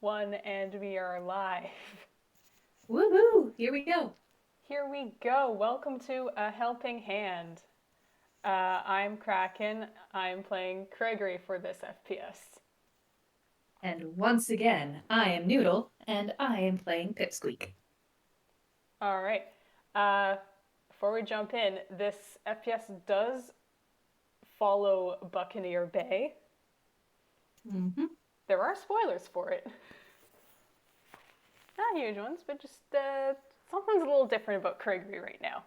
One, and we are live. Woohoo! Here we go. Here we go. Welcome to A Helping Hand. I'm Kraken. I'm playing Craigory for this FPS. And once again, I am Noodle, and I am playing Pipsqueak. All right. Uh, Before we jump in, this FPS does follow Buccaneer Bay. Mm-hmm. There are spoilers for it. Not huge ones, but just something's a little different about Craigory right now.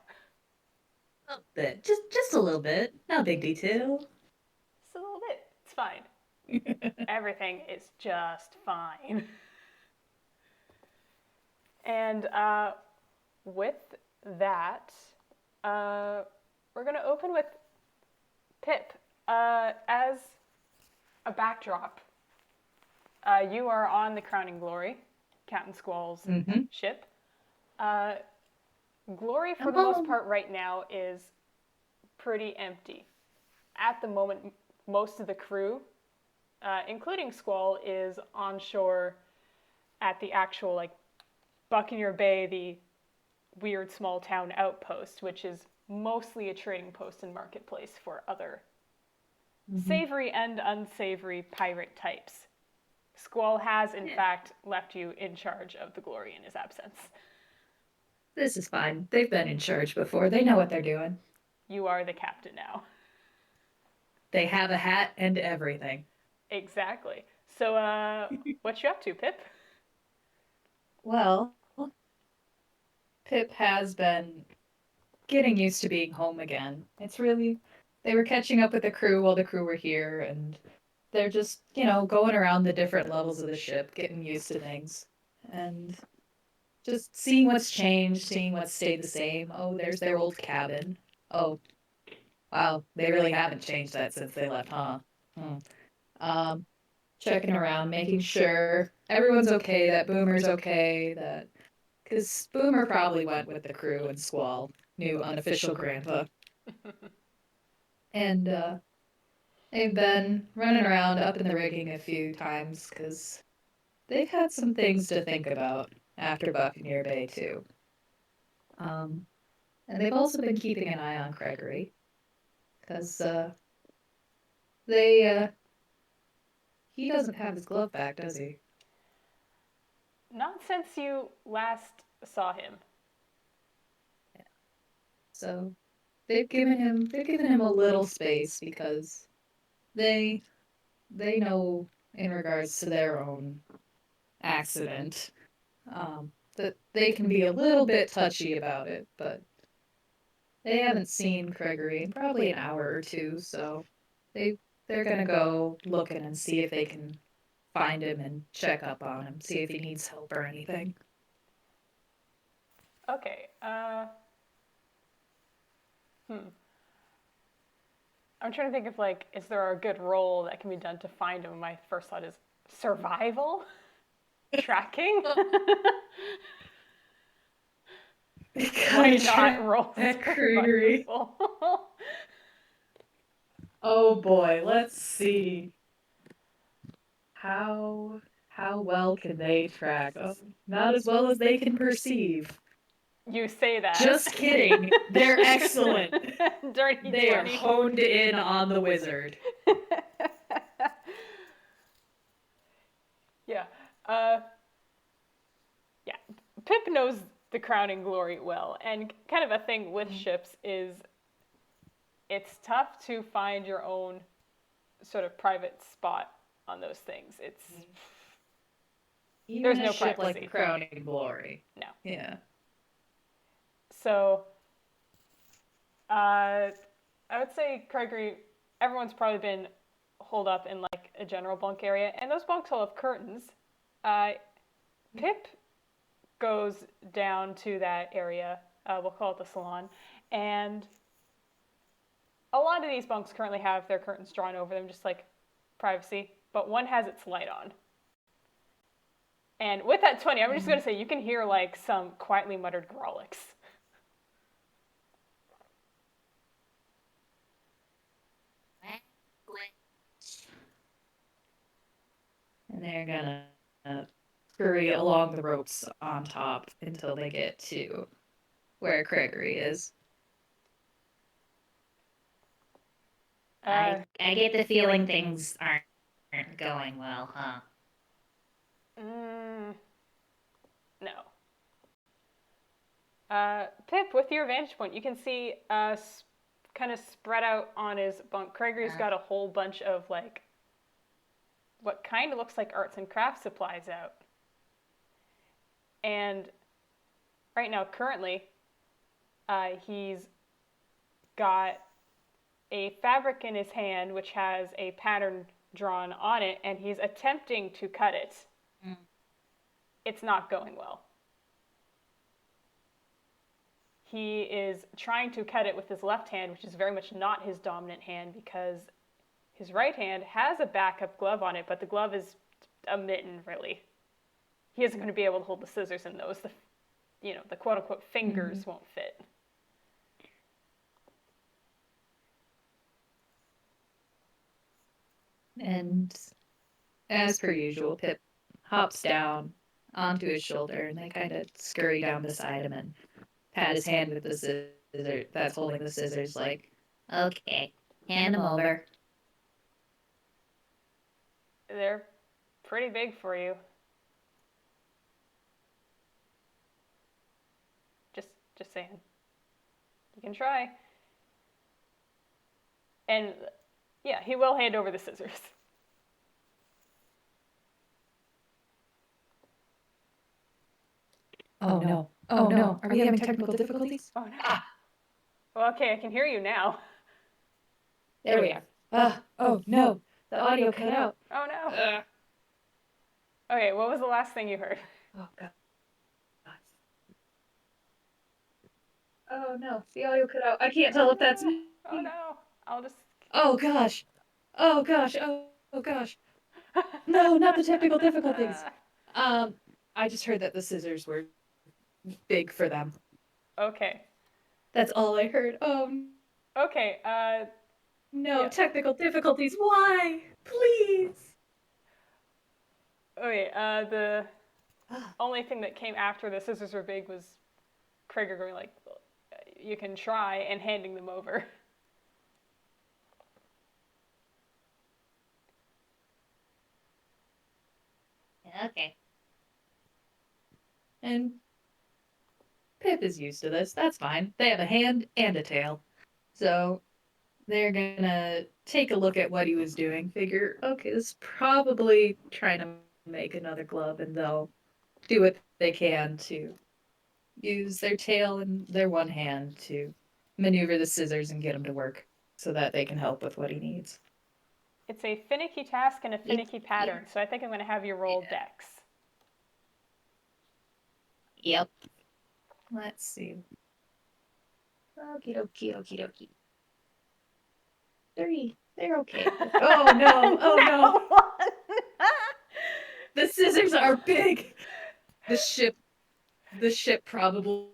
A little bit. Just a little bit. No big detail. Just a little bit. It's fine. Everything is just fine. And with that, uh, we're going to open with Pip. As a backdrop, you are on the Crowning Glory, Captain Squall's Mm-hmm. ship. Uh, Glory, for I'm the most home. part, right now is pretty empty. At the moment, most of the crew, including Squall, is on shore at the actual like Buccaneer Bay, the weird small town outpost, which is mostly a trading post and marketplace for other Mm-hmm. savory and unsavory pirate types. Squall has, in Yeah, fact, left you in charge of the glory in his absence. this is fine. They've been in charge before. They know what they're doing. You are the captain now. They have a hat and everything. Exactly. So, what you up to, Pip? Well, Pip has been getting used to being home again. It's really, they were catching up with the crew while the crew were here, and they're just, going around the different levels of the ship, getting used to things. And just seeing what's changed, seeing what's stayed the same. Oh, there's their old cabin. Oh, wow, they really haven't changed that since they left, huh? Hmm. Um, Checking around, making sure everyone's okay, that Boomer's okay, that because Boomer probably went with the crew and Squall, new unofficial grandpa, and they've been running around up in the rigging a few times because they've had some things to think about after Buccaneer Bay too. Um, and they've also been keeping an eye on Craigory because they he doesn't have his glove back, does he? Not since you last saw him. Yeah. So they've given him a little space because they they know in regards to their own accident that they can be a little bit touchy about it, but they haven't seen Craigory in probably an hour or two, so they they're gonna go looking and see if they can find him and check up on him, see if he needs help or anything. Okay. Hmm. I'm trying to think of like, is there a good role that can be done to find him? My first thought is survival, tracking. We Why gotta not track roll Craigory. survival? Oh boy, let's see. How how well can they track? Oh, not as well as they can perceive. You say that. Just kidding. They're excellent. Dirty They are 20. honed in on the wizard. Yeah. Uh, yeah. Pip knows the crowning glory well, and kind of a thing with ships is it's tough to find your own sort of private spot on those things. It's Even there's a no ship like the privacy. Crowning Glory. No. Yeah. So I would say Craigory, everyone's probably been holed up in like a general bunk area, and those bunks all have curtains. Uh, Pip goes down to that area. We'll call it the salon, and a lot of these bunks currently have their curtains drawn over them, just like privacy. But one has its light on. And with that 20, I'm just Mm. gonna say you can hear like some quietly muttered growlix. And they're gonna scurry along the ropes on top until they get to where Craigory is. I get the feeling things aren't going well, huh? No. Pip, with your vantage point, you can see kind of spread out on his bunk. Craigory's got a whole bunch of like what kind of looks like arts and crafts supplies out. And right now, currently, he's got a fabric in his hand which has a pattern drawn on it, and he's attempting to cut it. It's not going well. He is trying to cut it with his left hand, which is very much not his dominant hand, because his right hand has a backup glove on it, but the glove is a mitten, really. He isn't going to be able to hold the scissors in those. The quote-unquote fingers won't fit. And as per usual, Pip hops down onto his shoulder, and they kind of scurry down beside him and pat his hand with the scissors that's holding the scissors, like, Okay, hand them over. They're pretty big for you. Just saying. You can try. And yeah, he will hand over the scissors. oh no, oh no, are we having technical difficulties? Oh no. Well, okay, I can hear you now. There we are. Oh no, the audio cut out. Oh no. Okay, what was the last thing you heard? Oh god. Oh no, the audio cut out. I can't tell if that's me. Oh no. I'll just. Oh gosh. Oh gosh. Oh gosh. No, not the technical difficulties. I just heard that the scissors were big for them. Okay. That's all I heard. Oh Okay, no, yeah. technical difficulties. Why? Please. Okay, the only thing that came after the scissors were big was Craiger going like, you can try, and handing them over. Okay. And Pip is used to this. That's fine. They have a hand and a tail. So they're gonna take a look at what he was doing, figure, okay, this is probably trying to make another glove, and they'll do what they can to use their tail and their one hand to maneuver the scissors and get him to work so that they can help with what he needs. It's a finicky task and a finicky pattern, so I think I'm going to have you roll Dex. Yep. Let's see. Okie dokie, okie dokie. 3. They're okay. Oh no, oh no. The scissors are big. The ship probably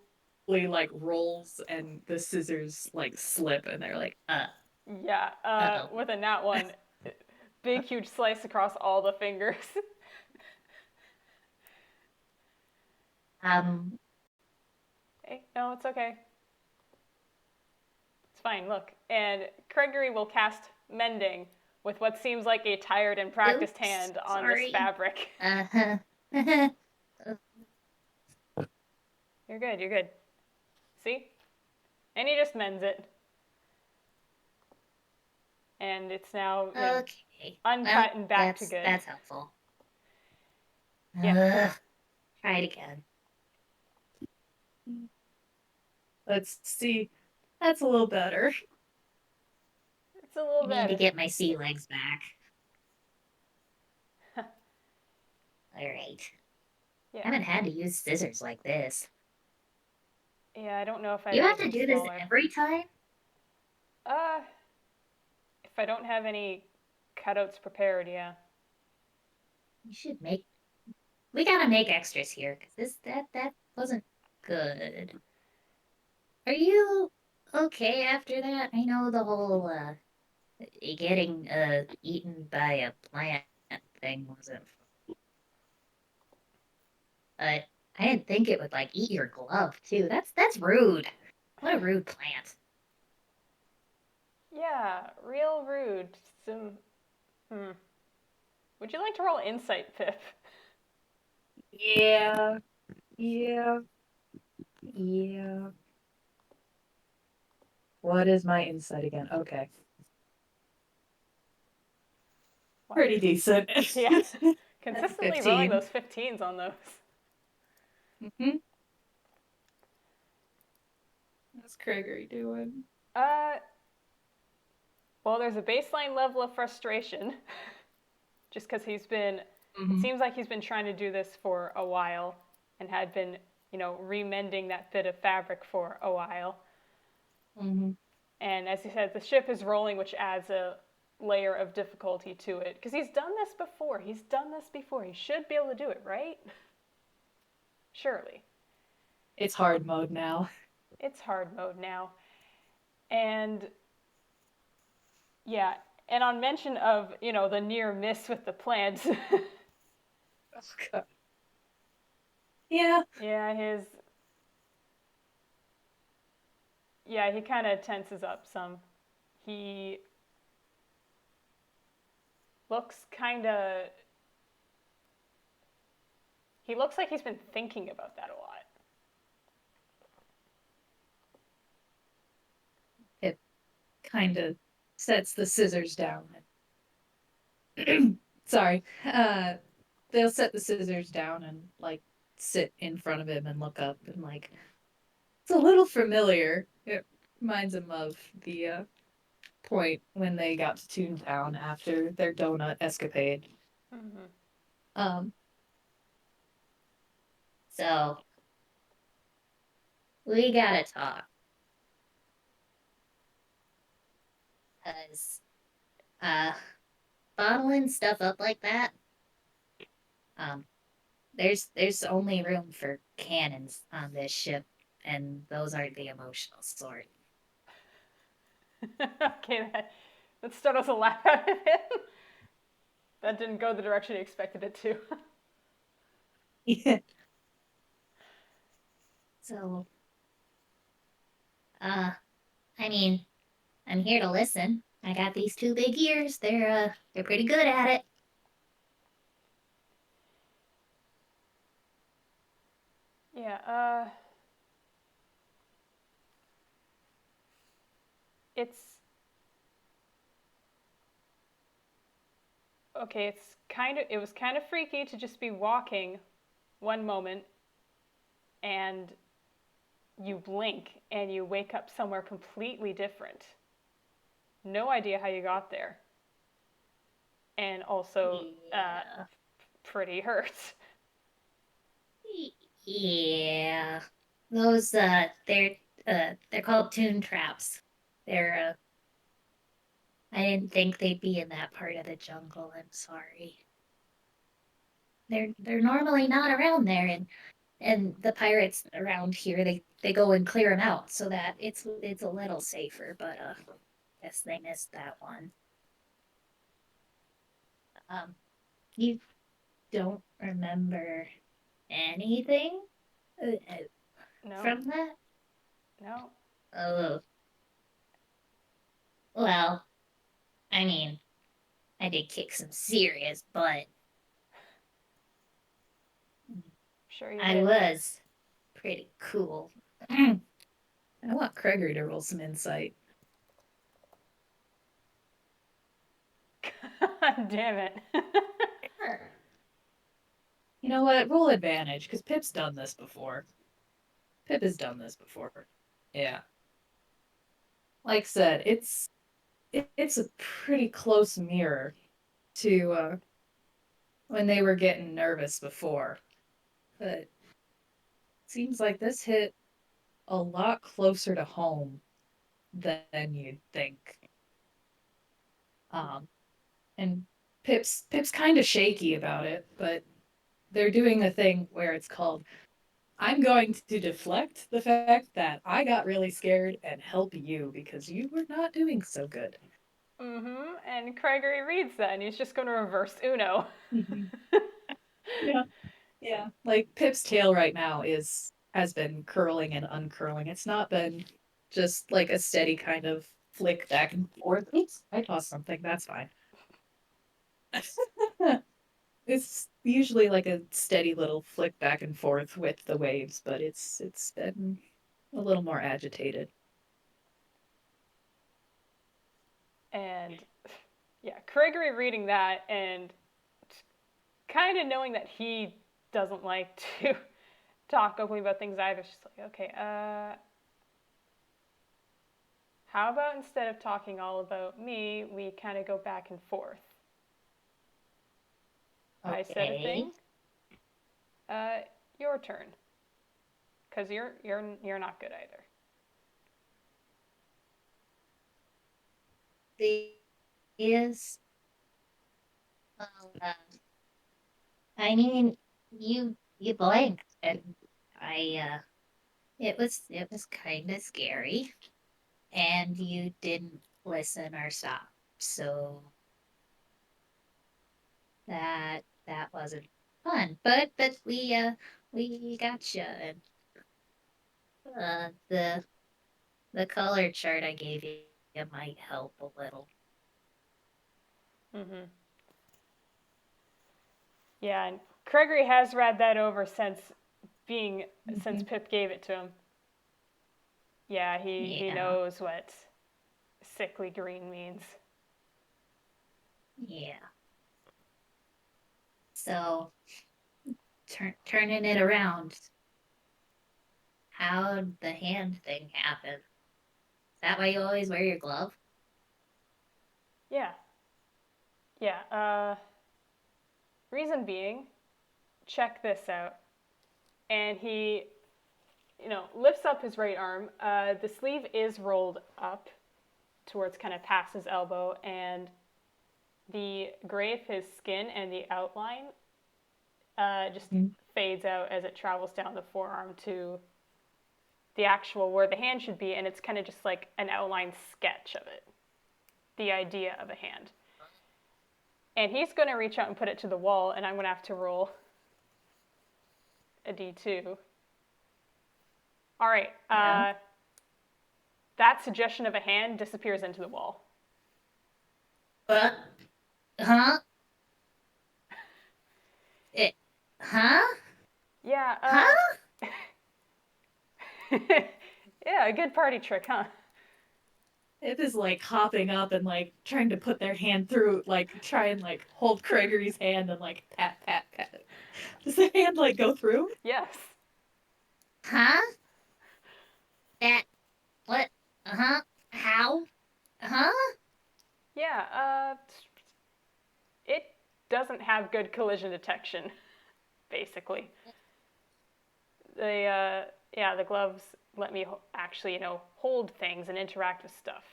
like rolls and the scissors like slip and they're like, Yeah, with a nat 1, big huge slice across all the fingers. Hey, no, it's okay. It's fine, look. And Craigory will cast Mending with what seems like a tired and practiced hand on this fabric. You're good, you're good. See? And he just mends it. And it's now uncut and back to good. That's helpful. Yeah. Try it again. let's see. That's a little better. It's a little I better. need to get my sea legs back. All right. Yeah. I haven't had to use scissors like this. Yeah, I don't know if I. You have to do this every time? If I don't have any cutouts prepared, yeah. You should make. We gotta make extras here, cause that wasn't good. Are you okay after that? I know the whole getting eaten by a plant thing wasn't. But I didn't think it would like eat your glove too. That's rude. What a rude plant. Yeah, real rude. Some. Hmm. Would you like to roll insight, Pip? Yeah. What is my insight again? Okay. Wow. Pretty decent. Yeah. Consistently rolling 15. those 15s on those. Mm-hmm. What's Craigory doing? Well, there's a baseline level of frustration. Just because he's been, it seems like he's been trying to do this for a while and had been, remending that bit of fabric for a while. Mm-hmm. And as he said, the ship is rolling, which adds a layer of difficulty to it. Because he's done this before. He should be able to do it, right? Surely. It's hard mode now. It's hard mode now. And yeah, and on mention of, the near miss with the plants. Oh, God. Yeah. He kind of tenses up some. He looks kind of. He looks like he's been thinking about that a lot. It kind of sets the scissors down. Sorry. They'll set the scissors down and like sit in front of him and look up and like it's a little familiar. It reminds him of the point when they got to Toontown after their donut escapade. Mm-hmm. So we gotta talk. Cause bottling stuff up like that, there's only room for cannons on this ship, and those aren't the emotional sort. Okay, that startles a laugh out of him. That didn't go the direction he expected it to. Yeah. So, I mean, I'm here to listen. I got these two big ears. They're pretty good at it. Yeah, it's okay, it was kind of freaky to just be walking one moment and you blink and you wake up somewhere completely different. No idea how you got there. And also Yeah. pretty hurt. Yeah. Those they're called tune traps. They're I didn't think they'd be in that part of the jungle. I'm sorry. They're normally not around there, and the pirates around here they go and clear them out so that it's a little safer. But guess they missed that one. You don't remember anything No, from that? no. Oh, well, I mean, I did kick some serious butt. Sure you I did. was pretty cool. I want Craigory to roll some insight. God damn it. You know what? Roll advantage, because Pip's done this before. Pip has done this before. Yeah. Like I said, it's a pretty close mirror to when they were getting nervous before. But seems like this hit a lot closer to home than you'd think. And Pip's kind of shaky about it, but they're doing a thing where it's called I'm going to deflect the fact that I got really scared and help you because you were not doing so good. Mm-hmm. And Craigory reads that and he's just going to reverse Uno. Mm-hmm. Yeah. Yeah, like Pip's tail right now has been curling and uncurling. It's not been just like a steady kind of flick back and forth. Oops, I tossed something. That's fine. It's usually like a steady little flick back and forth with the waves, but it's been a little more agitated. And yeah, Craigory reading that and kind of knowing that he doesn't like to talk openly about things either. She's like, okay, how about instead of talking all about me, we kind of go back and forth? I said a Okay. thing. Uh, your turn, because you're not good either. Is well, I mean, you blanked, and I it was kind of scary, and you didn't listen or stop, so that wasn't fun. But we got you, and the color chart I gave you might help a little. Mm-hmm. Yeah, and Craigory has read that over since Mhm. Pip gave it to him. Yeah, he Yeah, knows what sickly green means. yeah. So turning it around. How'd the hand thing happen? Is that why you always wear your glove? Yeah, yeah. Reason being, check this out. And he, lifts up his right arm. The sleeve is rolled up towards kind of past his elbow, and the gray of his skin and the outline just Mhm. fades out as it travels down the forearm to the actual where the hand should be, and it's kind of just like an outline sketch of it, the idea of a hand. And he's going to reach out and put it to the wall, and I'm going to have to roll a d2. All right. Yeah. That suggestion of a hand disappears into the wall. Uh, huh? It, huh? Yeah. Huh? Yeah, a good party trick, huh? Pip is like hopping up and like trying to put their hand through, like try and like hold Craigory's hand and like pat, pat, pat. Does the hand like go through? Yes. Huh? That, what? Huh? How? Huh? Yeah. It doesn't have good collision detection, basically. The gloves let me actually, hold things and interact with stuff.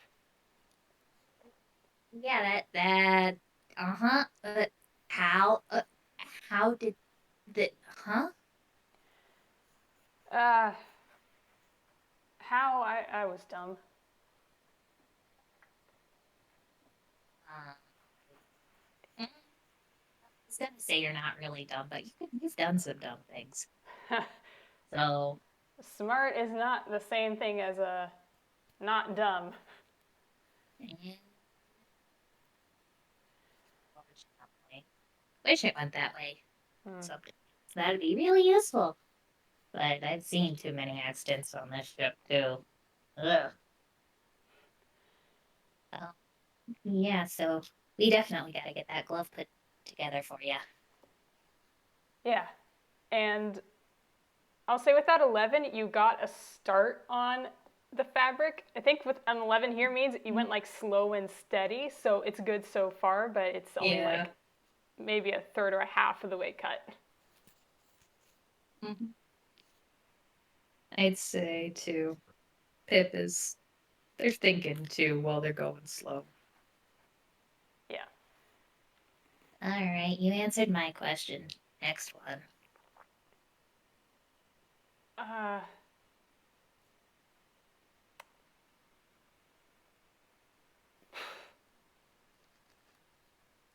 Yeah, that, uh-huh. How? How did the, huh? Uh, how I was dumb. Uh, I was gonna say you're not really dumb, but you've done some dumb things. So, Smart is not the same thing as not dumb. eh, unfortunately. Wish it went that way. Hmm. Something that'd be really useful. But I've seen too many accidents on this ship too. Ugh. Well, yeah, so we definitely gotta get that glove put together for you. Yeah, and I'll say with that 11, you got a start on the fabric. I think with an 11 here means you went like slow and steady, so it's good so far, but it's only Yeah. like maybe a third or a half of the way cut. Mhm. I'd say too. Pip is they're thinking too while they're going slow. Yeah. All right, you answered my question. Next one. Uh,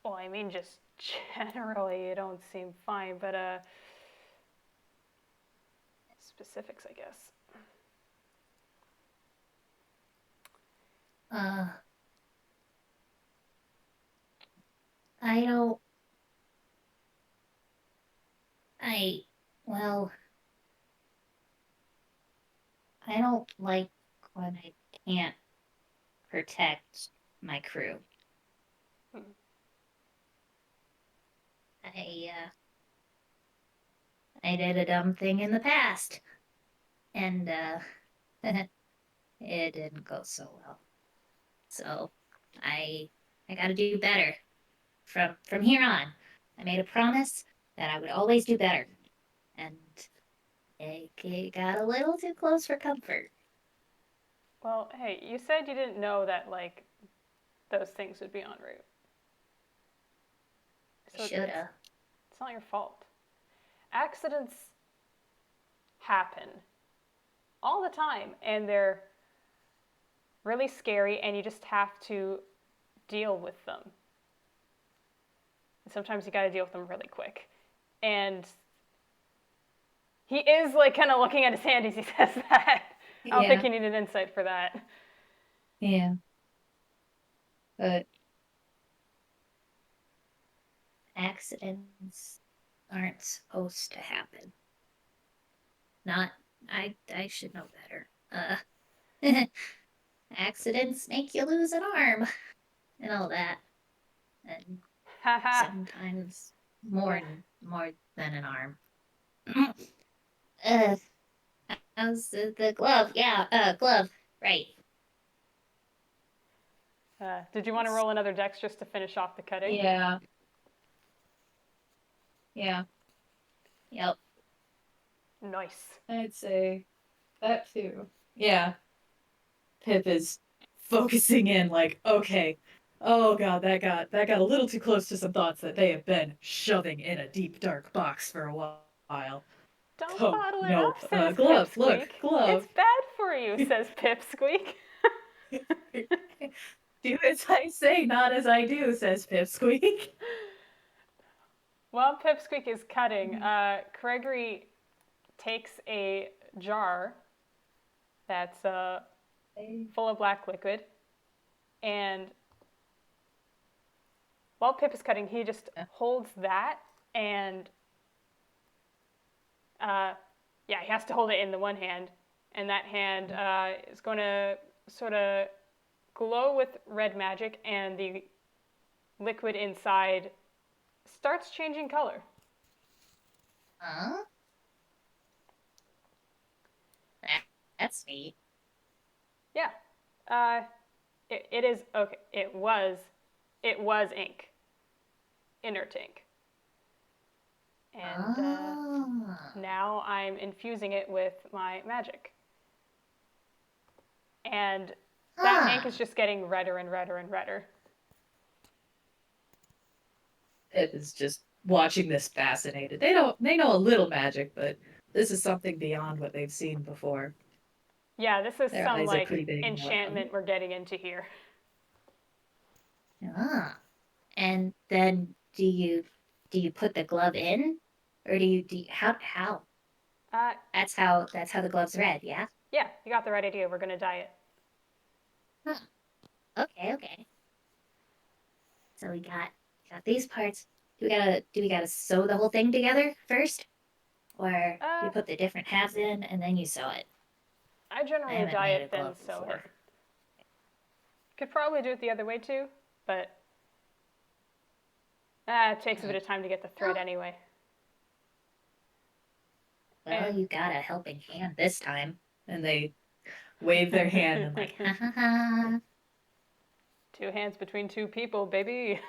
well, I mean, just generally, you don't seem fine, but specifics, I guess. I don't. Well, I don't like when I can't protect my crew. Hmm. I did a dumb thing in the past, and it didn't go so well. So I got to do better from here on. I made a promise that I would always do better, and it got a little too close for comfort. Well, hey, you said you didn't know that, like, those things would be en route. So Shoulda. it's not your fault. Accidents happen all the time, and they're really scary, and you just have to deal with them. And sometimes you got to deal with them really quick. And he is like kind of looking at his hand as he says that. I don't think Yeah. you need an insight for that. Yeah. But Accidents aren't supposed to happen. Not. I should know better. Accidents make you lose an arm and all that, and Haha. sometimes more Yeah. more than an arm. uh, how's the glove? Yeah, glove. Right. Did you want to roll another dex just to finish off the cutting? yeah. Yeah. Yep. Nice. I'd say that too. Yeah. Pip is focusing in like, okay, oh god, that got a little too close to some thoughts that they have been shoving in a deep dark box for a while. Don't Oh bottle it no, up, says glove, look, Pipsqueak. glove. It's bad for you, says Pipsqueak. Do as I say, not as I do, says Pipsqueak. While Pipsqueak is cutting, Craigory takes a jar that's full of black liquid, and while Pip is cutting, he just holds that, and he has to hold it in the one hand, and that hand is going to sort of glow with red magic, and the liquid inside starts changing color. Huh? That's neat. Yeah. It is okay. It was ink, inert ink, and now I'm infusing it with my magic, and that ink is just getting redder and redder and redder. Pip is just watching this fascinated. They know a little magic, but this is something beyond what they've seen before. Yeah, this is Their some eyes are like pretty big and enchantment we're getting into here. And then do you put the glove in, or do you how? That's how the glove's red. Yeah. Yeah, you got the right idea. We're gonna dye it. Huh. Okay. So we got these parts. Do we gotta sew the whole thing together first, or do you put the different halves in and then you sew it? I generally haven't dye made it a then glove sew before. it. Could probably do it the other way too, but it takes a bit of time to get the thread anyway. Well, And you got a helping hand this time. and they wave their hand and like, Ha ha ha. two hands between two people, baby.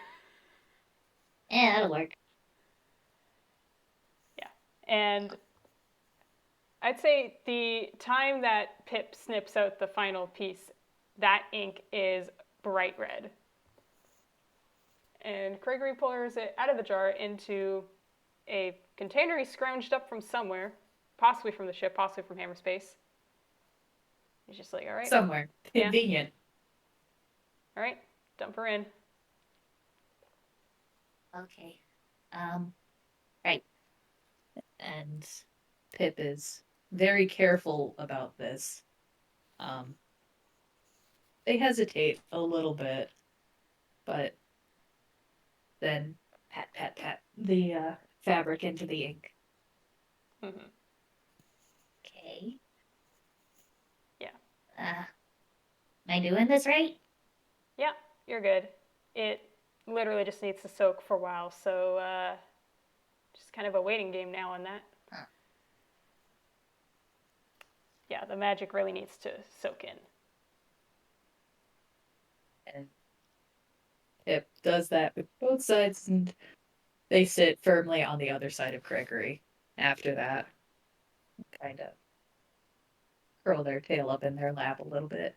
Yeah, that'll work. Yeah, and I'd say the time that Pip snips out the final piece, that ink is bright red. And Craigory pours it out of the jar into a container he scrounged up from somewhere, possibly from the ship, possibly from Hammerspace. He's just like, all right. somewhere. Yeah. Convenient. All right, dump her in. Okay. Right. And Pip is very careful about this. They hesitate a little bit, but then pat, pat, pat the fabric into the ink. Mhm. Okay. Yeah. Am I doing this right? Yeah, you're good. It literally just needs to soak for a while, so just kind of a waiting game now on that. Huh. Yeah, the magic really needs to soak in. And it does that with both sides, and they sit firmly on the other side of Craigory after that. Kind of curl their tail up in their lap a little bit.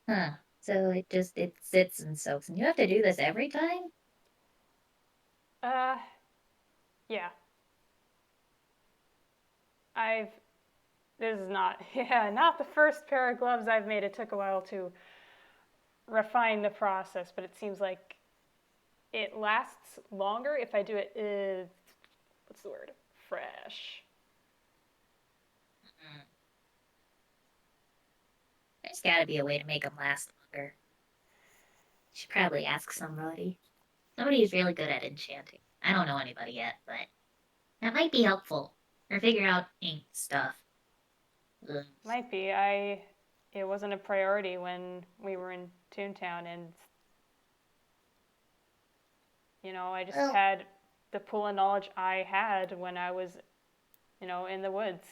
Huh. So it sits and soaks, and you have to do this every time? Uh, yeah. I've this is not not the first pair of gloves I've made. It took a while to refine the process, but it seems like it lasts longer if I do it what's the word? Fresh. Mm. There's gotta be a way to make them last longer. Should probably ask somebody. Somebody who's really good at enchanting. I don't know anybody yet, but that might be helpful. Or figure out ink stuff. Ugh. Might be. It wasn't a priority when we were in Toontown, and I just Well, had the pool of knowledge I had when I was, in the woods.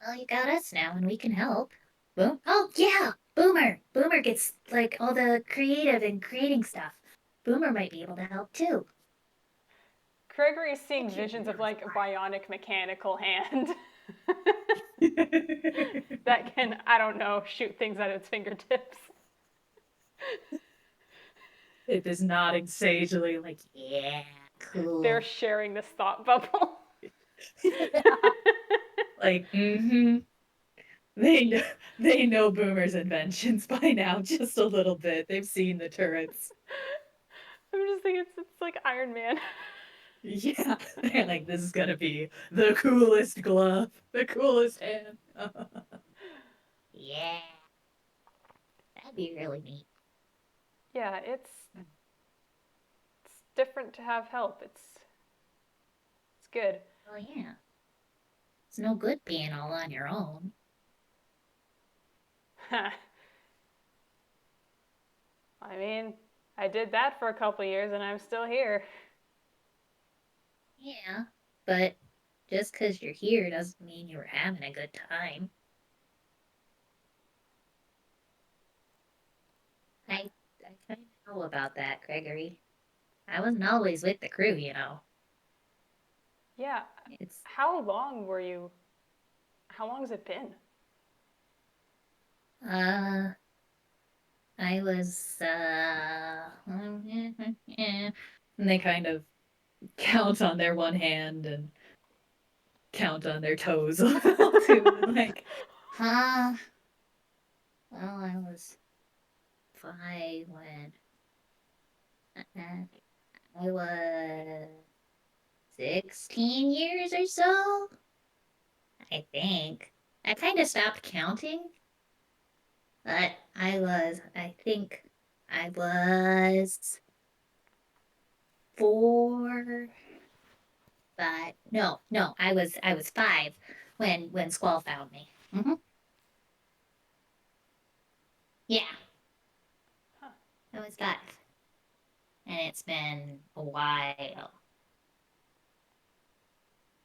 well, you got us now, and we can help. Boom. Oh yeah, Boomer. Boomer gets like all the creative and creating stuff. Boomer might be able to help too. Craigory is seeing Thank you, visions of Boomer, like a for bionic mechanical hand that can, I don't know, shoot things out of its fingertips. It is nodding sagely, like, yeah, They're cool. sharing this thought bubble. like, mm-hmm. They know Boomer's inventions by now, just a little bit. They've seen the turrets. I'm just thinking it's like Iron Man. Yeah, they're like, this is gonna be the coolest glove, the coolest hand. Yeah, that'd be really neat. Yeah, it's different to have help. It's good. Oh yeah, it's no good being all on your own. I mean, I did that for a couple years and I'm still here. Yeah, but just 'cause you're here doesn't mean you were having a good time. I kind of know about that, Gregory. I wasn't always with the crew, you know. Yeah. It's How long has it been? uh I was And they kind of count on their one hand and count on their toes a little too. Like, huh. Well, I was 5 when I was 16 years or so. I think. I kind of stopped counting, but I think I was 4, 5. No, I was 5 when Squall found me. Yeah, Huh. I was 5, and it's been a while,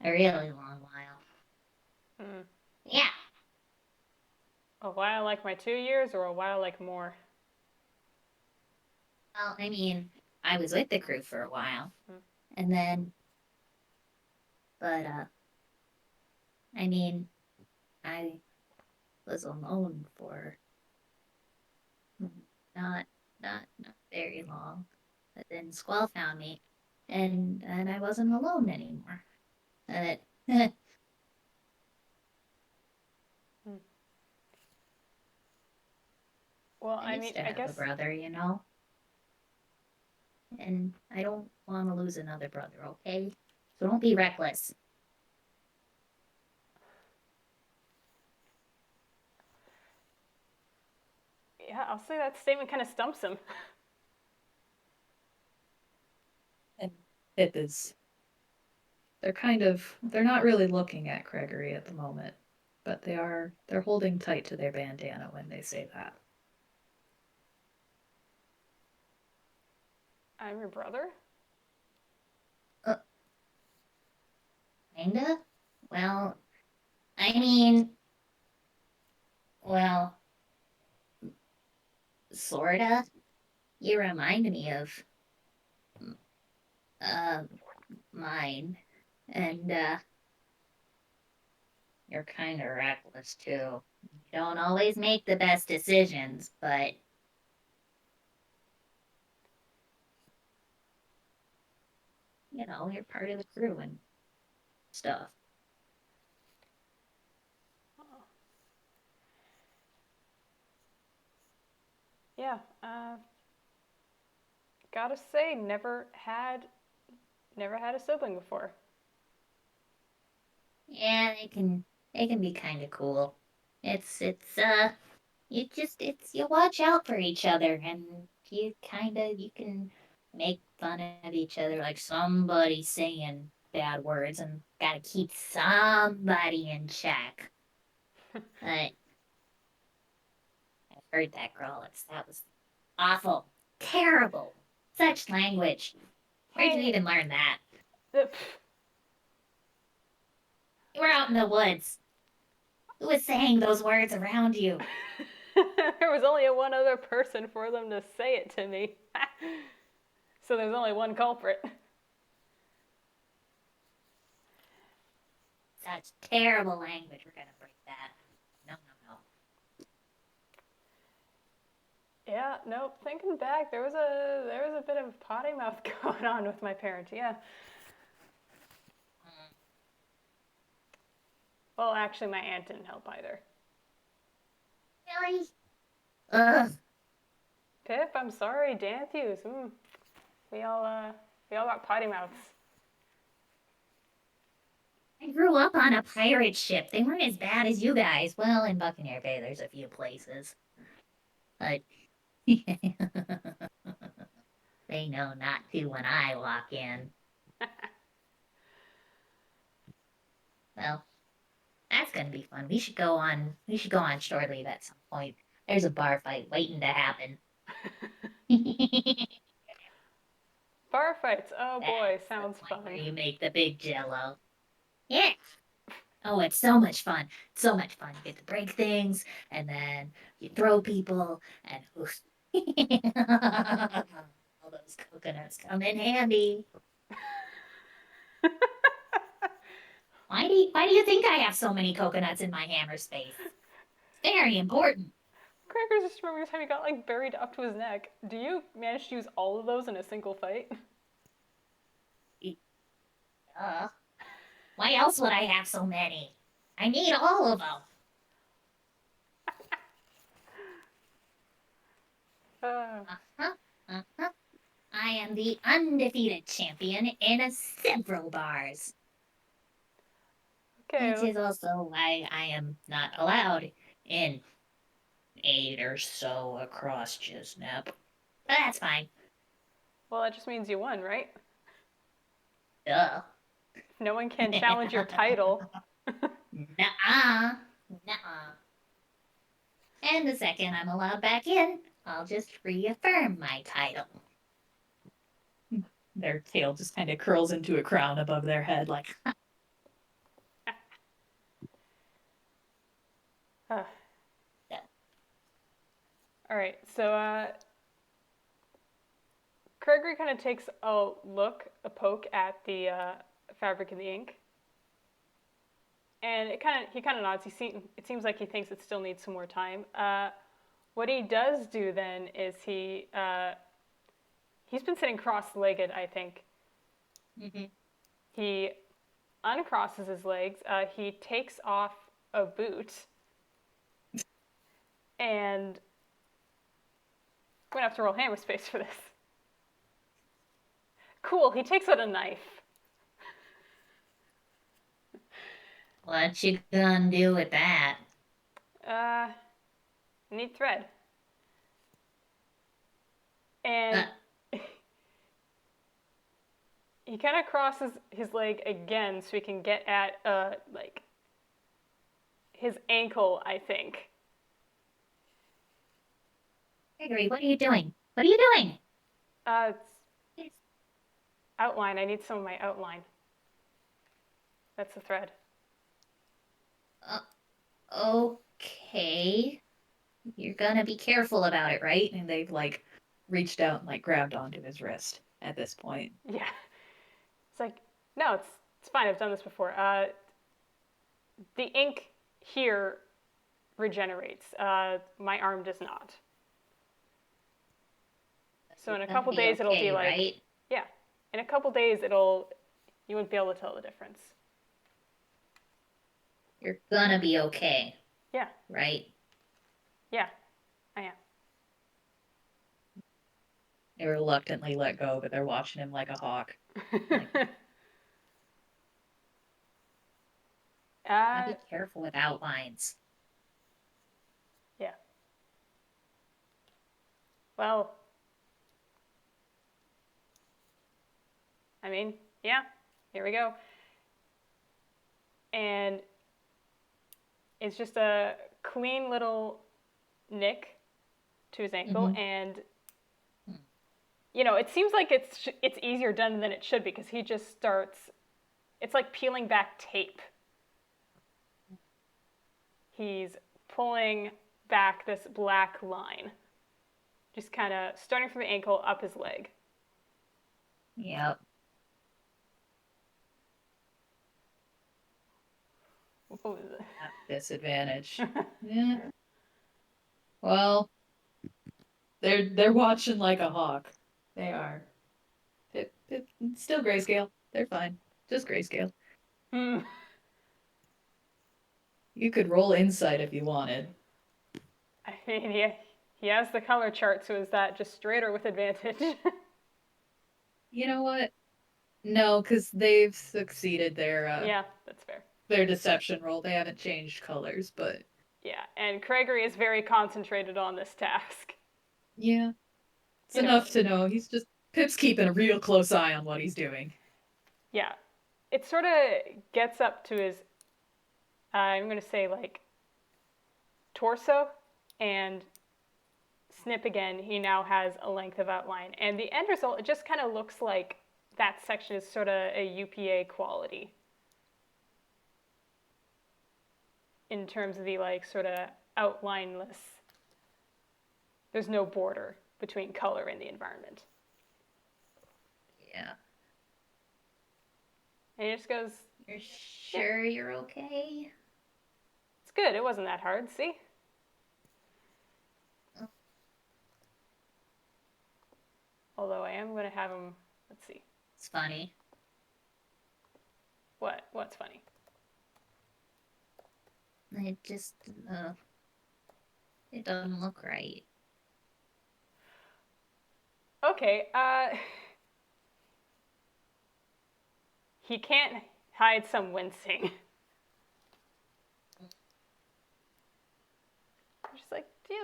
a really long while. Hmm. Yeah. A while like my 2 years or a while like more? Well, I mean, I was with the crew for a while, Hmm. and then, but I mean, I was alone for not not very long. But then Squall found me, and I wasn't alone anymore. But I Hmm. Well, I mean, used to I have a guess brother, you know, and I don't want to lose another brother. Okay, so don't be reckless. Yeah, I'll say that statement kind of stumps him. And Pip is. They're not really looking at Craigory at the moment, but they're holding tight to their bandana when they say that. I'm your brother? Kinda? Well, I mean, well, sorta. You remind me of, uh, mine. And, you're kinda reckless, too. You don't always make the best decisions, but you're part of the crew and stuff. Oh. Yeah, gotta say, never had a sibling before. Yeah, they can be kind of cool. You watch out for each other, and you can make fun of each other, like somebody saying bad words, and gotta keep somebody in check. But I heard that girl. That was awful, terrible, such language. Where'd you Hey, even learn that? the, You were out in the woods. Who was saying those words around you? there was only one other person for them to say it to me. So there's only one culprit. Such terrible language. We're gonna break that. No, no, no. Yeah, nope. Thinking back, there was a bit of potty mouth going on with my parents. Yeah. Mm. Well, actually, my aunt didn't help either. Really? Ugh. Pip, I'm sorry. Danthews. We all got potty mouths. I grew up on a pirate ship. They weren't as bad as you guys. Well, in Buccaneer Bay, there's a few places. But they know not to when I walk in. Well, that's gonna be fun. We should go on shore leave at some point. There's a bar fight waiting to happen. Bar fights. Oh boy, That's the sounds point where fun. you make the big jello. Yeah. Oh, it's so much fun. So much fun. You get to break things, and then you throw people, and all those coconuts come in handy. Why do you think I have so many coconuts in my hammer space? It's very important. Crackers just remembers how he got like buried up to his neck. Do you manage to use all of those in a single fight? Why else would I have so many? I need all of them. Uh-huh. Uh-huh. I am the undefeated champion in several bars. Okay. Which is also why I am not allowed in 8 or so across Gisnep. But that's fine. Well, that just means you won, right? Duh. No one can challenge your title. Nuh-uh. Nuh-uh. And the second I'm allowed back in, I'll just reaffirm my title. Their tail just kind of curls into a crown above their head, like. All right, so Craigory kind of takes a poke at the fabric and the ink, and he kind of nods. It seems like he thinks it still needs some more time. What he does do then is he's been sitting cross-legged, I think. Mm-hmm. He uncrosses his legs. He takes off a boot, and I'm gonna have to roll hammer space for this. Cool. He takes out a knife. What you gonna do with that? Need thread. And he kind of crosses his leg again so he can get at like his ankle, I think. Craigory, what are you doing? What are you doing? It's outline. I need some of my outline. That's the thread. Okay. You're gonna be careful about it, right? And they've like reached out and like grabbed onto his wrist at this point. Yeah. It's like, no, it's fine. I've done this before. The ink here regenerates. My arm does not. So in a couple days, it'll be like, right? yeah. In a couple days, you wouldn't be able to tell the difference. You're gonna be okay. Yeah. Right? Yeah, I am. They reluctantly let go, but they're watching him like a hawk. Be careful with outlines. Yeah. Well, I mean, yeah, here we go. And it's just a clean little nick to his ankle, and it seems like it's easier done than it should be because he just starts. It's like peeling back tape. He's pulling back this black line, just kind of starting from the ankle up his leg. Yep. What was it? Disadvantage. Yeah. Well, they're watching like a hawk. They are. Still grayscale. They're fine. Just grayscale. You could roll insight if you wanted. I mean, he has the color chart, so is that just straight or with advantage? You know what? No, because they've succeeded their yeah, that's fair. Their deception roll. They haven't changed colors, but yeah, and Craigory is very concentrated on this task. Yeah, it's enough to know Pip's keeping a real close eye on what he's doing. Yeah, it sort of gets up to his, I'm going to say like torso, and snip again, he now has a length of outline. And the end result, it just kind of looks like that section is sort of a UPA quality in terms of the like sort of outlineless. There's no border between color and the environment. Yeah. And he just goes, You're sure you're okay? It's good. It wasn't that hard. See? Oh. Although I am going to have him, let's see. It's funny. What's funny? It just, it doesn't look right. Okay, he can't hide some wincing. Just like, yeah,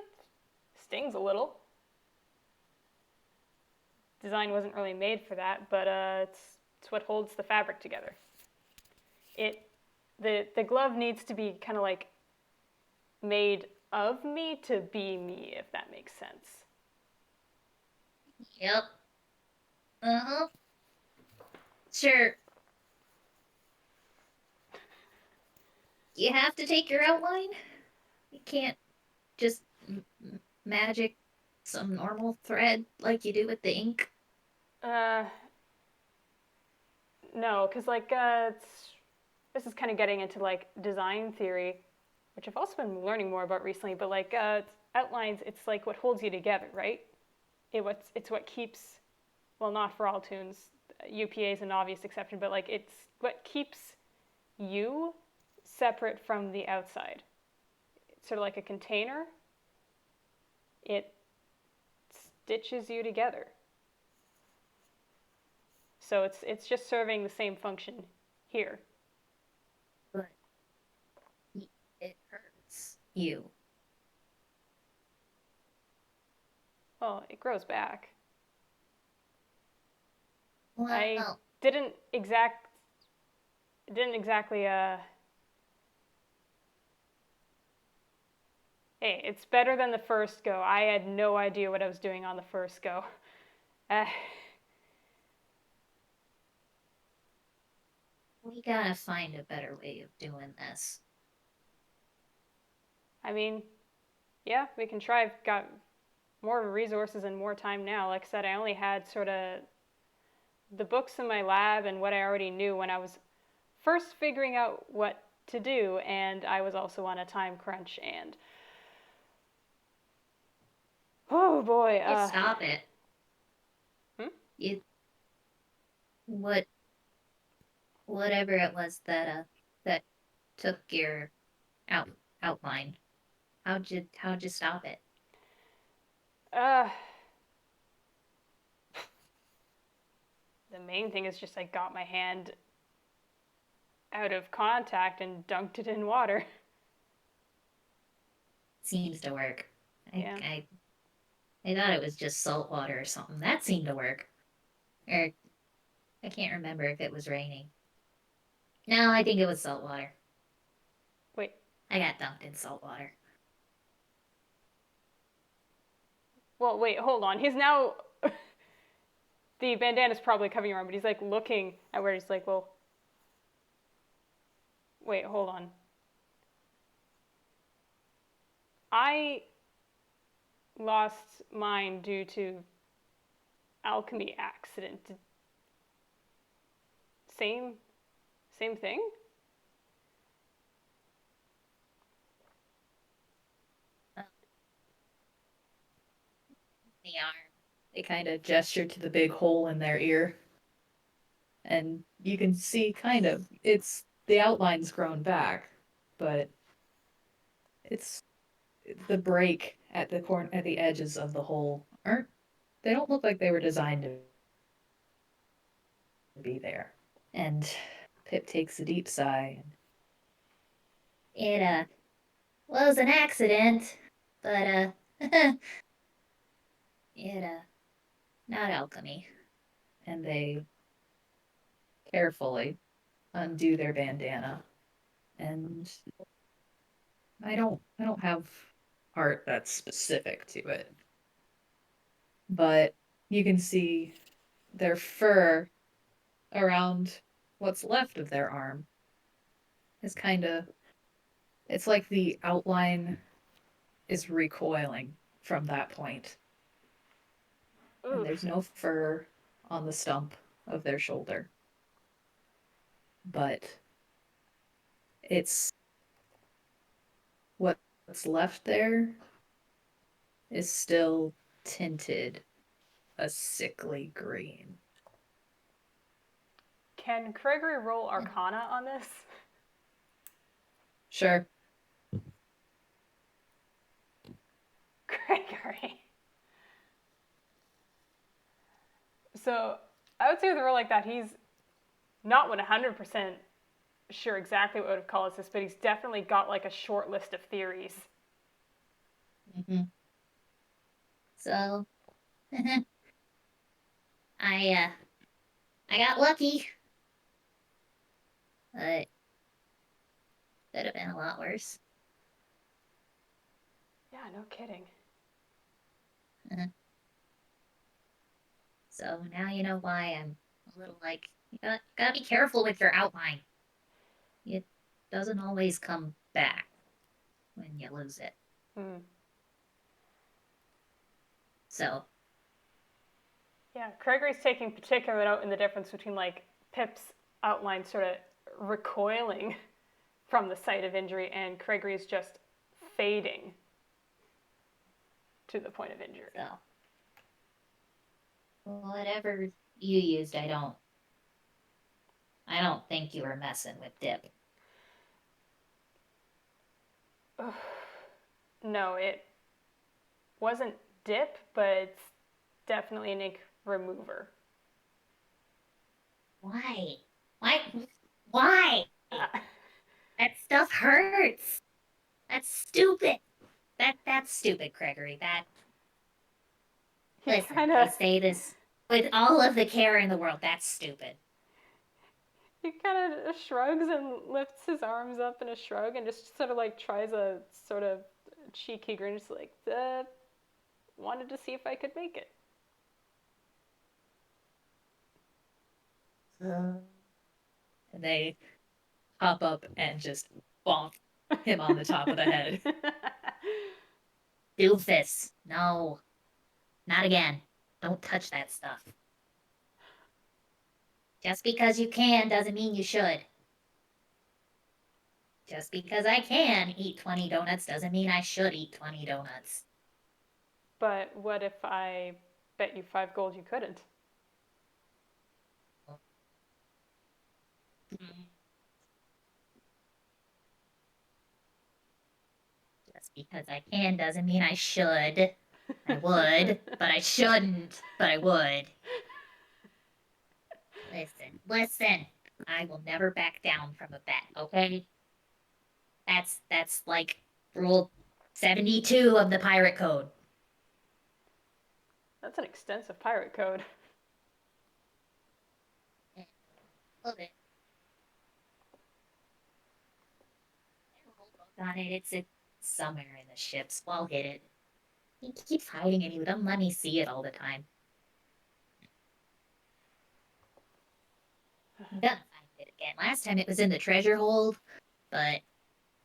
stings a little. Design wasn't really made for that, but it's what holds the fabric together. The glove needs to be kind of like made of me to be me, if that makes sense. Yep. Uh-huh. Sure. You have to take your outline? You can't just magic some normal thread like you do with the ink? No, because like this is kind of getting into like design theory, which I've also been learning more about recently. But like outlines, it's like what holds you together, right? It's what keeps, well, not for all tunes. UPA is an obvious exception, but like it's what keeps you separate from the outside. It's sort of like a container. It stitches you together. So it's just serving the same function here. But it hurts you. Well, it grows back. Well, didn't exactly Hey, it's better than the first go. I had no idea what I was doing on the first go. Uh, we gotta find a better way of doing this. I mean, yeah, we can try. I've got more resources and more time now. Like I said, I only had sort of the books in my lab and what I already knew when I was first figuring out what to do, and I was also on a time crunch. And oh boy, You stop it. Hmm? You whatever it was that took your outline. How'd you stop it? uh, the main thing is just I got my hand out of contact and dunked it in water. Seems to work. Yeah. I thought it was just salt water or something. That seemed to work. Or I can't remember if it was raining. No, I think it was salt water. Wait. I got dunked in salt water. Well, wait. Hold on. He's now. The bandana's probably covering your arm, but he's like looking at where he's like, well. Wait. Hold on. I lost mine due to alchemy accident. Same thing? The arm. They kind of gesture to the big hole in their ear. And you can see it's the outline's grown back, but it's the break at the edges of the hole they don't look like they were designed to be there. And Pip takes a deep sigh. It was an accident, but it not alchemy. And they carefully undo their bandana. And I don't have art that's specific to it. But you can see their fur around what's left of their arm is it's like the outline is recoiling from that point. Oof. And there's no fur on the stump of their shoulder. But it's what's left there is still tinted a sickly green. Can Craigory roll Arcana on this? Sure. Craigory. So I would say with a roll like that, he's not 100% sure exactly what would cause this, but he's definitely got like a short list of theories. Mm-hmm. So I got lucky. But could have been a lot worse. Yeah, no kidding. So now you know why I'm a little like, you gotta be careful with your outline. It doesn't always come back when you lose it. So. Yeah, Craigory's taking particular note in the difference between like Pip's outline sort of recoiling from the site of injury and Craigory's just fading to the point of injury. So. Whatever you used, I don't think you were messing with dip. No, it wasn't dip, but it's definitely an ink remover. Why? Why? That stuff hurts. That's stupid. That's stupid, Craigory. Listen, they say this With all of the care in the world, that's stupid. He kind of shrugs and lifts his arms up in a shrug and just sort of like tries a sort of cheeky grin, just like, wanted to see if I could make it. And they hop up and just bonk him on the top of the head. Doofus. No. Not again. Don't touch that stuff. Just because you can doesn't mean you should. Just because I can eat 20 donuts doesn't mean I should eat 20 donuts. But what if I bet you 5 gold you couldn't? Just because I can doesn't mean I should. I would, but I shouldn't, but I would. Listen. I will never back down from a bet, okay? That's like rule 72 of the pirate code. That's an extensive pirate code. Love it. Hold on it. It's somewhere in the ships. We'll hit it. He keeps hiding it. He doesn't let me see it all the time. I'm gonna find it again. Last time it was in the treasure hold, but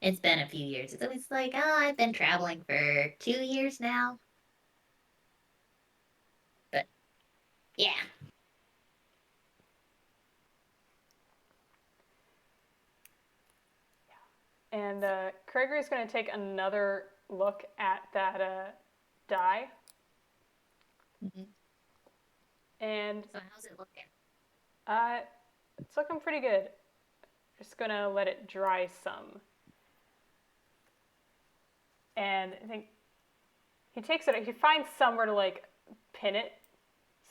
it's been a few years. It's always like, oh, I've been traveling for 2 years now. But yeah. And Craigory's going to take another look at that die. Mm-hmm. And So how's it looking? it's looking pretty good. Just going to let it dry some. And I think he takes it, he finds somewhere to like pin it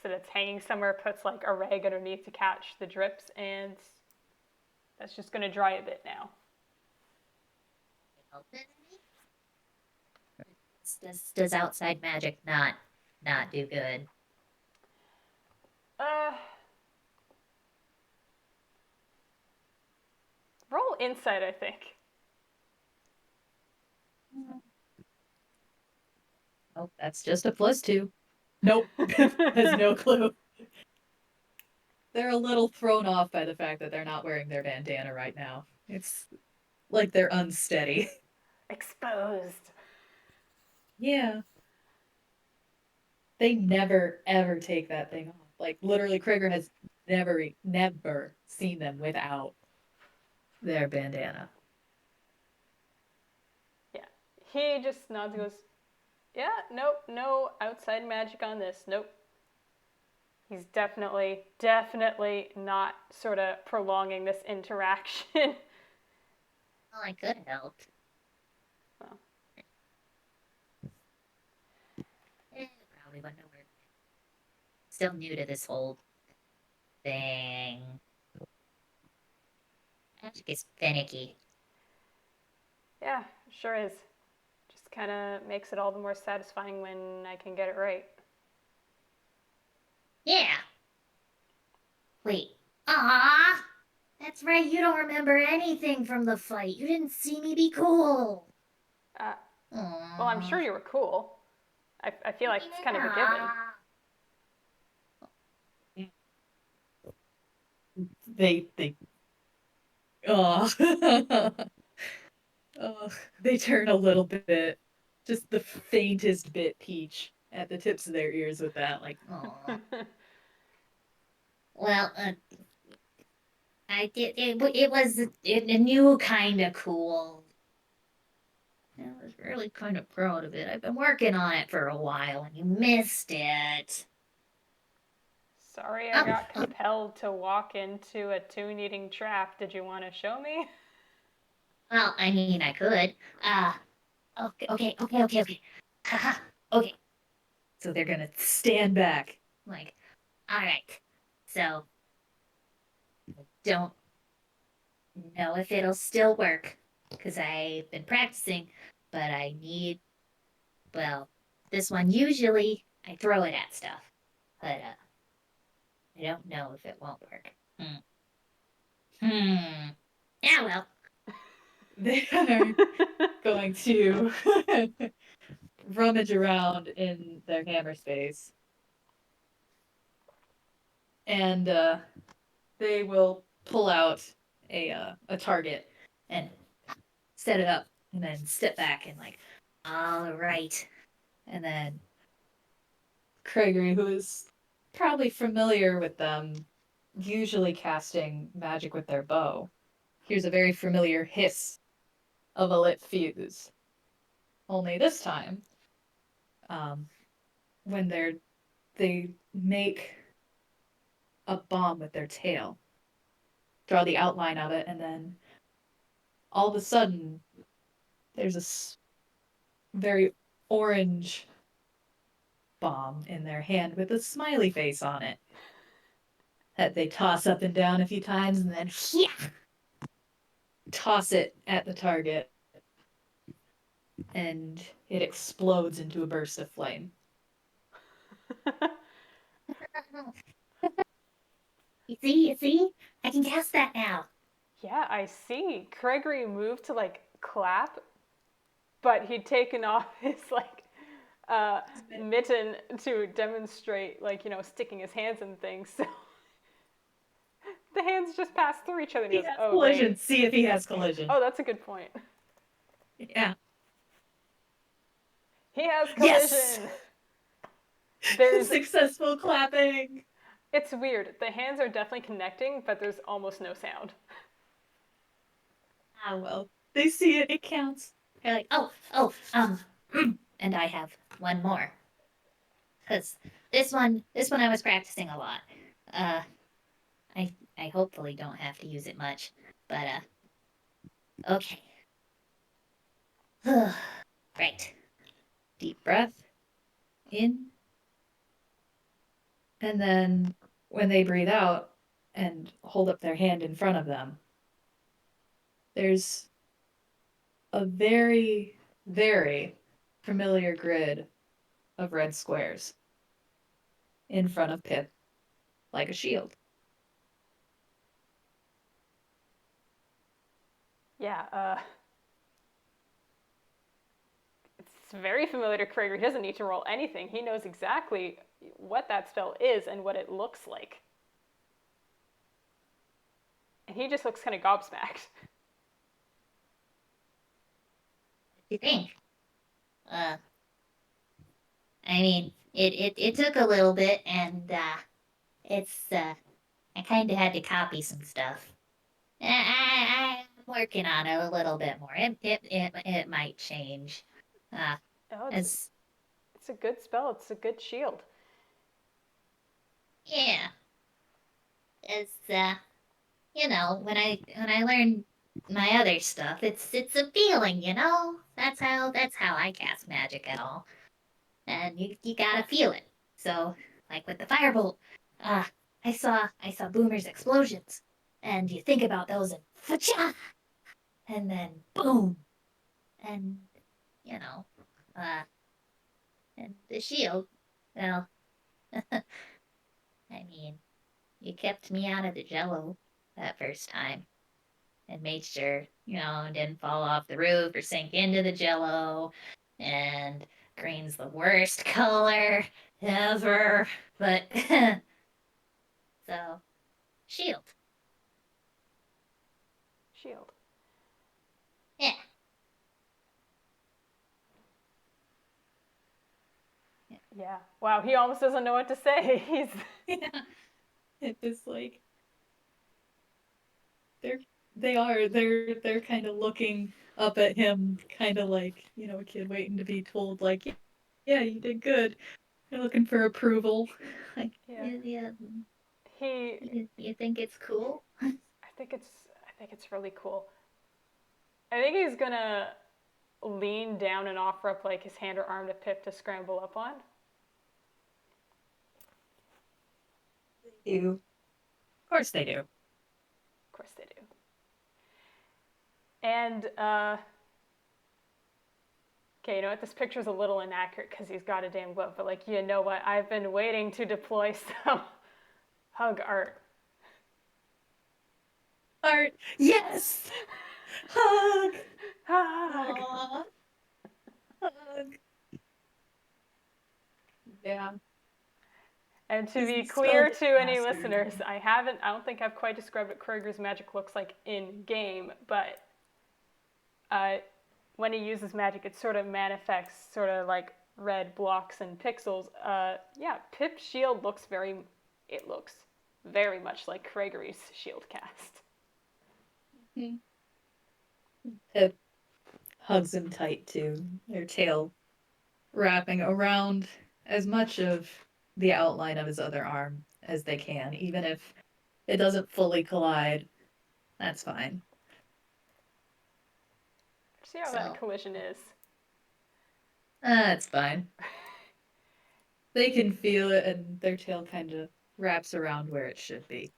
so that it's hanging somewhere, puts like a rag underneath to catch the drips, and that's just going to dry a bit now. Does outside magic not do good? Roll insight, I think. Oh, that's just a +2. Nope. Has no clue. They're a little thrown off by the fact that they're not wearing their bandana right now. It's like they're unsteady. Exposed. Yeah. They never, ever take that thing off. Like, literally, Krieger has never seen them without their bandana. Yeah. He just nods and goes, yeah, nope, no outside magic on this. Nope. He's definitely not sort of prolonging this interaction. Well, I could help. Well. Probably wouldn't have worked. Still new to this whole thing. Magic is finicky. Yeah, sure is. Just kind of makes it all the more satisfying when I can get it right. Yeah. Wait. Ah, that's right. You don't remember anything from the fight. You didn't see me be cool. Well, I'm sure you were cool. I feel like it's kind of a given. They turn a little bit, just the faintest bit peach at the tips of their ears with that, like, Aw. Well, it was a new kind of cool. I was really kind of proud of it. I've been working on it for a while, and you missed it. Sorry, I got compelled to walk into a tune-eating trap. Did you want to show me? Well, I mean, I could. Okay. Haha, okay. so they're gonna stand back. Like, all right. So, I don't know if it'll still work, because I've been practicing, but I need, well, this one usually I throw it at stuff. But, I don't know if it won't work. Yeah, well. They are going to rummage around in their hammer space. And they will pull out a target and set it up and then step back and like, All right. and then Craigory, who is probably familiar with them, usually casting magic with their bow, hears a very familiar hiss of a lit fuse. Only this time, when they make a bomb with their tail, draw the outline of it, and then all of a sudden, there's a very orange bomb in their hand with a smiley face on it that they toss up and down a few times and then toss it at the target, and it explodes into a burst of flame. You see? I can guess that now. Yeah, I see. Craigory moved to like clap, but he'd taken off his like mitten to demonstrate like, sticking his hands in things. So the hands just pass through each other and he He goes, has "Oh, collision. great." See if he has collision. Oh, that's a good point. Yeah. He has Yes! collision. There's Successful clapping. It's weird. The hands are definitely connecting, but there's almost no sound. Ah, well, they see it. It counts. They're like, and I have one more. Cause this one I was practicing a lot. I hopefully don't have to use it much, but okay. Right. Deep breath in. And then when they breathe out and hold up their hand in front of them, there's a very, very familiar grid of red squares in front of Pip, like a shield. Yeah, it's very familiar to Krager. He doesn't need to roll anything. He knows exactly what that spell is and what it looks like. And he just looks kind of gobsmacked. What do you think? I mean, it took a little bit, and I kind of had to copy some stuff. I'm working on it a little bit more. It might change. Oh, As it's a good spell. It's a good shield. yeah, as when I learn my other stuff, it's a feeling, that's how I cast magic at all. And you gotta feel it. So, like with the firebolt, I saw Boomer's explosions, and you think about those and fa and then boom, and you know, uh, and the shield. Well, I mean, you kept me out of the Jello that first time, and made sure it didn't fall off the roof or sink into the Jello, and green's the worst color ever, but so shield. Shield. Yeah. Yeah. Wow, he almost doesn't know what to say. He's Yeah. It is like they're kind of looking up at him, kind of like, a kid waiting to be told, like, yeah, you did good. They're looking for approval. Like, yeah. Yeah. He You think it's cool? I think it's really cool. I think he's gonna lean down and offer up like his hand or arm to Pip to scramble up on. they do. Of course they do. Of course they do. And okay, you know what? This picture's a little inaccurate because he's got a damn glove. But like, you know what? I've been waiting to deploy some Hug Art. Art. Yes. Hug. Hug. Aw. Hug. Yeah. And to This be is clear spelled to any faster. listeners, I don't think I've quite described what Kroger's magic looks like in game, but when he uses magic, it sort of manifests sort of like red blocks and pixels. Yeah, Pip's shield looks very much like Craigory's shield cast. Pip hugs him tight too, their tail wrapping around as much of the outline of his other arm as they can, even if it doesn't fully collide. That's fine. See how So- that collision is. That's fine. They can feel it, and their tail kind of wraps around where it should be,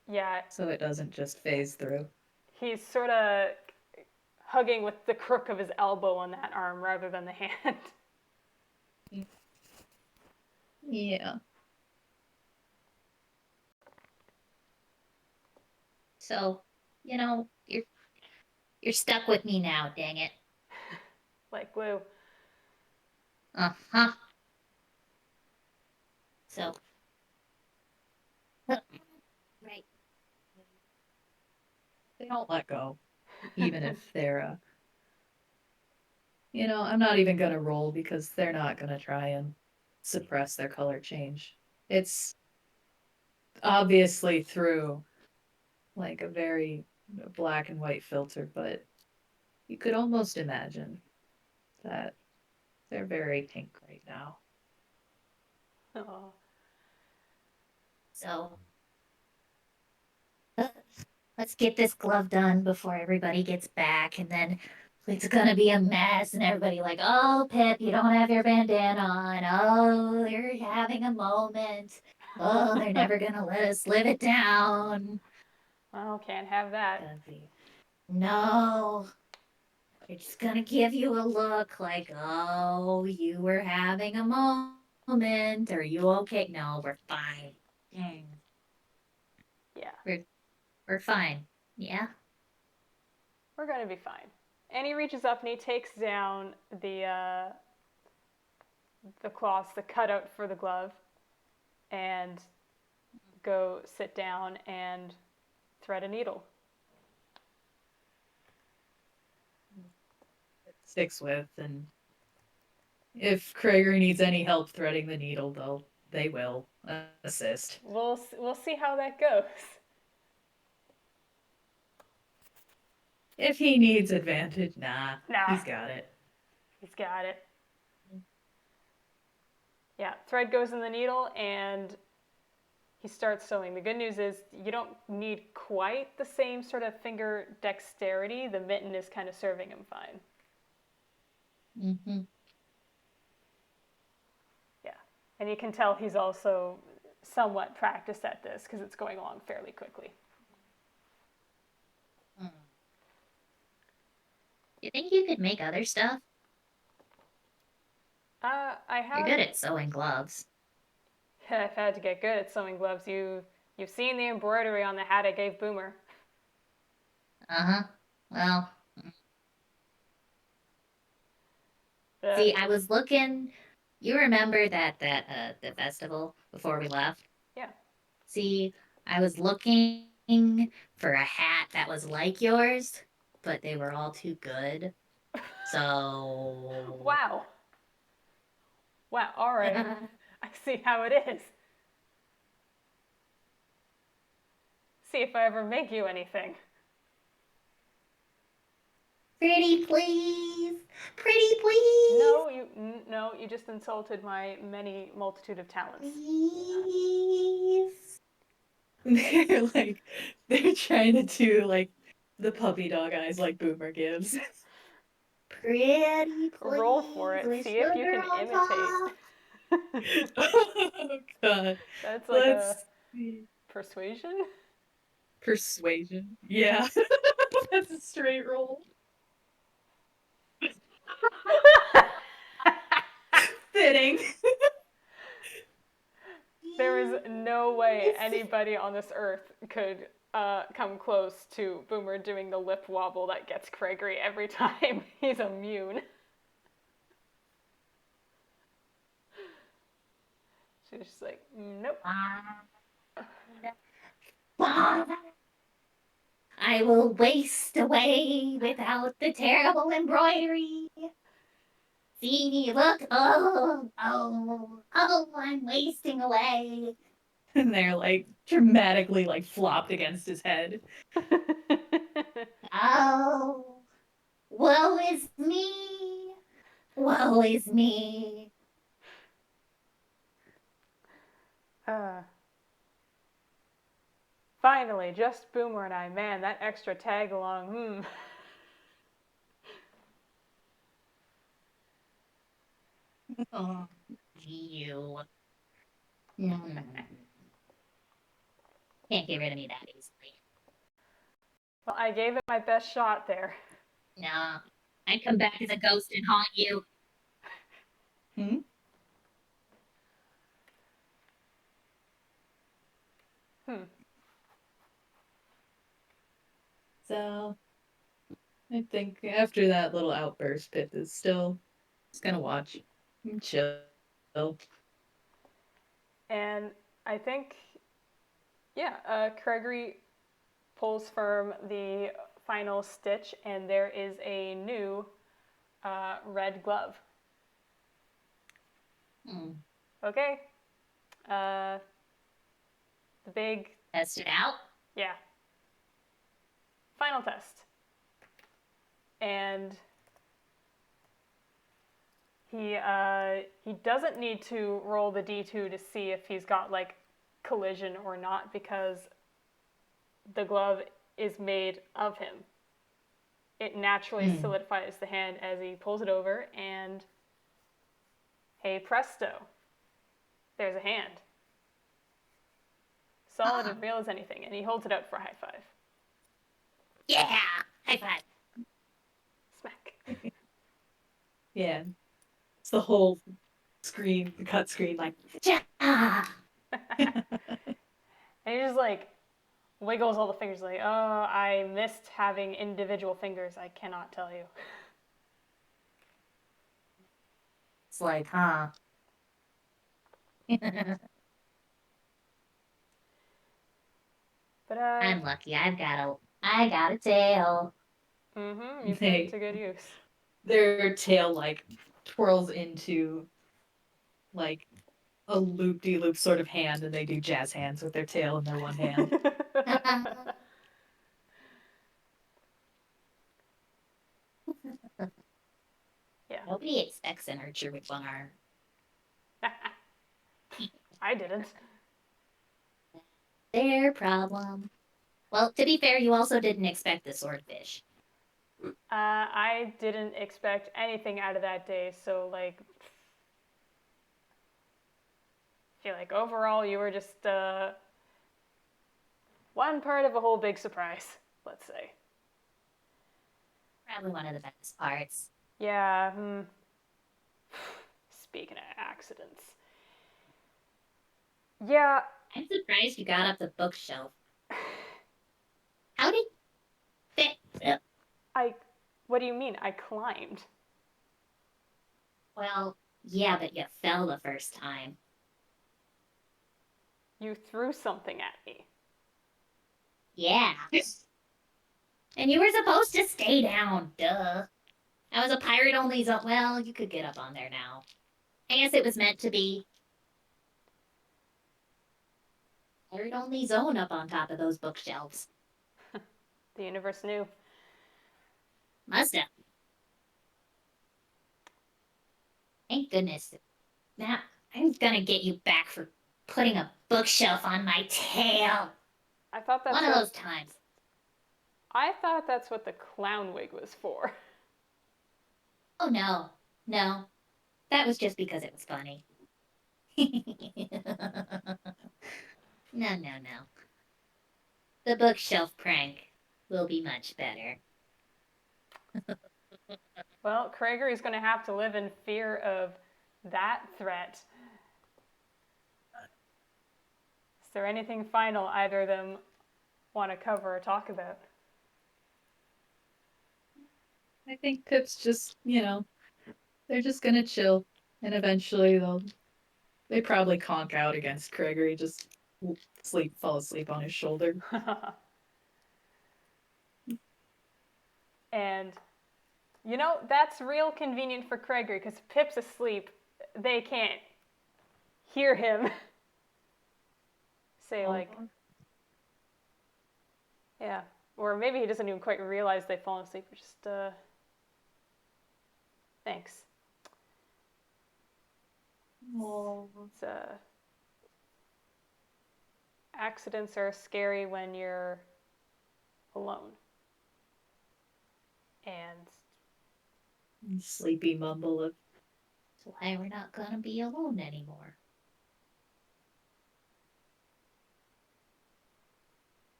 Yeah, so it doesn't just phase through. he's sort of hugging with the crook of his elbow on that arm rather than the hand. Yeah. So, you're stuck with me now, dang it. Like glue. Uh-huh. So, right. They don't let go, even if they're, I'm not even gonna roll because they're not gonna try and suppress their color change. It's obviously through like a very black and white filter, but you could almost imagine that they're very pink right now. Aw. So, let's get this glove done before everybody gets back, and then it's gonna be a mess, and everybody like, oh, Pip, you don't have your bandana on. Oh, you're having a moment. Oh, they're never gonna let us live it down. Well, can't have that. Gonna be, no. They're just gonna give you a look like, oh, you were having a moment. Are you okay? No, we're fine. Yeah, We're fine. Yeah. we're gonna be fine. And he reaches up and he takes down the cloths, the cutout for the glove, and go sit down and thread a needle. It sticks with, and if Craigory needs any help threading the needle, they will assist. We'll see how that goes. If he needs advantage, nah, Nah. he's got it. He's got it. Yeah, thread goes in the needle and he starts sewing. The good news is you don't need quite the same sort of finger dexterity. The mitten is kind of serving him fine. Mm-hmm. Yeah, and you can tell he's also somewhat practiced at this because it's going along fairly quickly. You think you could make other stuff? I You're have. good at sewing gloves. I've had to get good at sewing gloves. You've seen the embroidery on the hat I gave Boomer. Uh-huh. Well, The, see, I was looking. You remember that the festival before we left? yeah. See, I was looking for a hat that was like yours, but they were all too good. So. Wow. Wow. All right. I see how it is. See if I ever make you anything. Pretty please. Pretty please. No, you just insulted my many multitude of talents. Please. They're trying to do like the puppy dog eyes like Boomer gives. Pretty please. Roll for it. With See if you sugar can on imitate. top. Oh god. That's like Let's a see. persuasion. Persuasion. Yeah. That's a straight roll. Fitting. There is no way anybody on this earth could come close to Boomer doing the lip wobble that gets Craigory every time. He's immune. She's just like, nope. I will waste away without the terrible embroidery. See, look, oh, I'm wasting away. And they're like dramatically like flopped against his head. Oh, woe is me. Woe is me. Finally, just Boomer and I. Man, that extra tag along, Oh, you. No. Can't get rid of me that easily. Well, I gave it my best shot there. No. I'd come back as a ghost and haunt you. So I think after that little outburst, Pip is still just gonna watch and chill. And I think, Craigory pulls from the final stitch, and there is a new red glove. Okay. The big... Test it out? Yeah. Final test. And he doesn't need to roll the D2 to see if he's got like collision or not, because the glove is made of him. It naturally solidifies the hand as he pulls it over, and hey presto, there's a hand. Solid and real as anything, and he holds it out for a high five. Yeah! High five. Smack. Yeah. It's the whole screen, the cut screen, like, Ja! And he just like wiggles all the fingers like, oh, I missed having individual fingers, I cannot tell you. It's like, huh? But I'm lucky. I got a tail. You put it to good use. Their tail like twirls into like a loop-de-loop sort of hand, and they do jazz hands with their tail in their one hand. Yeah. Nobody expects an archer with one arm. I didn't. Their problem. Well, to be fair, you also didn't expect the swordfish. I didn't expect anything out of that day, so like, I feel like overall you were just one part of a whole big surprise, let's say. Probably one of the best parts. Yeah. Speaking of accidents. Yeah. I'm surprised you got up the bookshelf. How did that? What do you mean? I climbed. Well, yeah, but you fell the first time. You threw something at me. Yeah. And you were supposed to stay down, duh. I was a pirate-only zone. Well, you could get up on there now. I guess it was meant to be. Pirate-only zone up on top of those bookshelves. The universe knew. Must have. Thank goodness. Now, I'm gonna get you back for putting a bookshelf on my tail. I thought that's One of those times. I thought that's what the clown wig was for. Oh, no. No. That was just because it was funny. No. The bookshelf prank will be much better. Well, Craigory's going to have to live in fear of that threat there anything final either of them want to cover or talk about? I think Pip's just, they're just gonna chill, and eventually they probably conk out against Craigory, just fall asleep on his shoulder. And, that's real convenient for Craigory, because Pip's asleep. They can't hear him say, like, yeah. Or maybe he doesn't even quite realize they've fallen asleep. Just, thanks. It's, accidents are scary when you're alone. And Sleepy mumble of, That's why we're not gonna be alone anymore.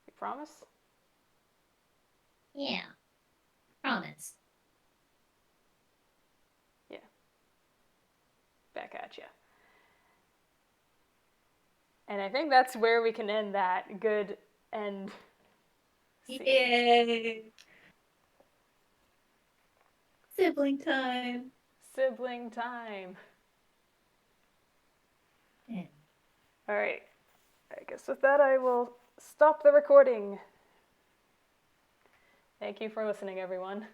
you promise? Yeah. Promise. Yeah. Back at you. And I think that's where we can end that good end scene. yay! Sibling time! Sibling time. Yeah. All right. I guess with that, I will stop the recording. Thank you for listening, everyone.